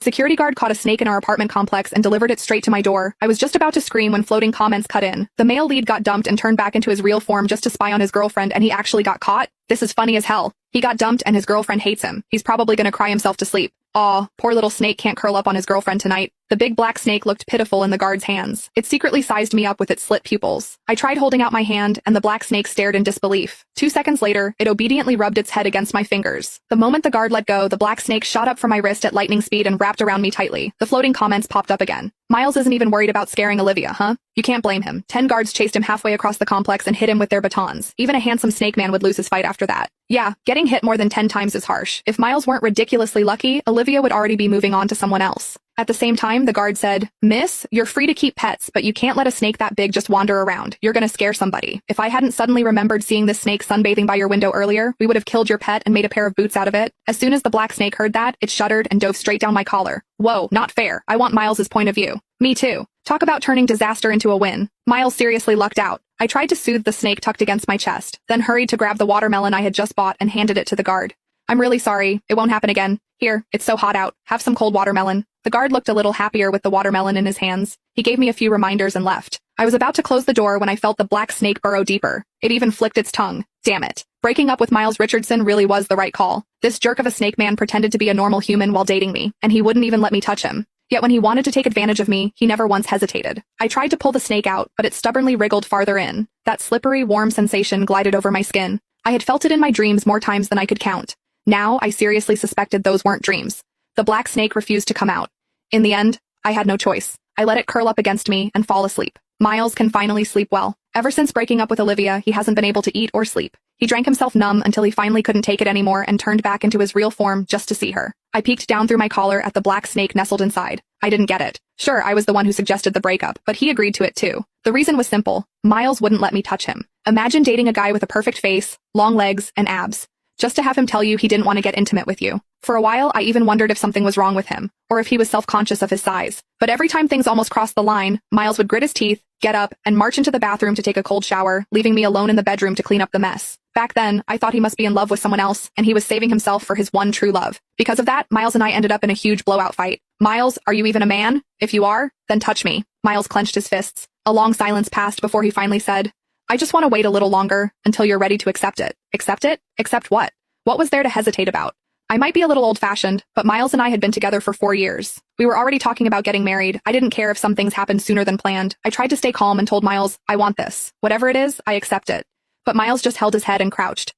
Security guard caught a snake in our apartment complex and delivered it straight to my door. I was just about to scream when floating comments cut in. The male lead got dumped and turned back into his real form just to spy on his girlfriend, and he actually got caught? This is funny as hell. He got dumped and his girlfriend hates him. He's probably gonna cry himself to sleep. Aw, poor little snake can't curl up on his girlfriend tonight. The big black snake looked pitiful in the guard's hands. It secretly sized me up with its slit pupils. I tried holding out my hand, and the black snake stared in disbelief. 2 seconds later, it obediently rubbed its head against my fingers. The moment the guard let go, the black snake shot up from my wrist at lightning speed and wrapped around me tightly. The floating comments popped up again. Miles isn't even worried about scaring Olivia, huh? You can't blame him. 10 guards chased him halfway across the complex and hit him with their batons. Even a handsome snake man would lose his fight after that. Yeah, getting hit more than 10 times is harsh. If Miles weren't ridiculously lucky, Olivia would already be moving on to someone else. At the same time, the guard said, "Miss, you're free to keep pets, but you can't let a snake that big just wander around. You're gonna scare somebody. If I hadn't suddenly remembered seeing this snake sunbathing by your window earlier, we would have killed your pet and made a pair of boots out of it." As soon as the black snake heard that, it shuddered and dove straight down my collar. Whoa, not fair. I want Miles's point of view. Me too. Talk about turning disaster into a win. Miles seriously lucked out. I tried to soothe the snake tucked against my chest, then hurried to grab the watermelon I had just bought and handed it to the guard. "I'm really sorry. It won't happen again. Here, it's so hot out. Have some cold watermelon." The guard looked a little happier with the watermelon in his hands. He gave me a few reminders and left. I was about to close the door when I felt the black snake burrow deeper. It even flicked its tongue. Damn it. Breaking up with Miles Richardson really was the right call. This jerk of a snake man pretended to be a normal human while dating me, and he wouldn't even let me touch him. Yet when he wanted to take advantage of me, he never once hesitated. I tried to pull the snake out, but it stubbornly wriggled farther in. That slippery, warm sensation glided over my skin. I had felt it in my dreams more times than I could count. Now, I seriously suspected those weren't dreams. The black snake refused to come out. In the end, I had no choice. I let it curl up against me and fall asleep. Miles can finally sleep well. Ever since breaking up with Olivia, he hasn't been able to eat or sleep. He drank himself numb until he finally couldn't take it anymore and turned back into his real form just to see her. I peeked down through my collar at the black snake nestled inside. I didn't get it. Sure, I was the one who suggested the breakup, but he agreed to it too. The reason was simple. Miles wouldn't let me touch him. Imagine dating a guy with a perfect face, long legs, and abs, just to have him tell you he didn't want to get intimate with you. For a while, I even wondered if something was wrong with him, or if he was self-conscious of his size. But every time things almost crossed the line, Miles would grit his teeth, get up, and march into the bathroom to take a cold shower, leaving me alone in the bedroom to clean up the mess. Back then, I thought he must be in love with someone else, and he was saving himself for his one true love. Because of that, Miles and I ended up in a huge blowout fight. "Miles, are you even a man? If you are, then touch me." Miles clenched his fists. A long silence passed before he finally said, "I just want to wait a little longer, until you're ready to accept it." Accept it? Accept what? What was there to hesitate about? I might be a little old-fashioned, but Miles and I had been together for 4 years. We were already talking about getting married. I didn't care if some things happened sooner than planned. I tried to stay calm and told Miles, "I want this. Whatever it is, I accept it." But Miles just held his head and crouched.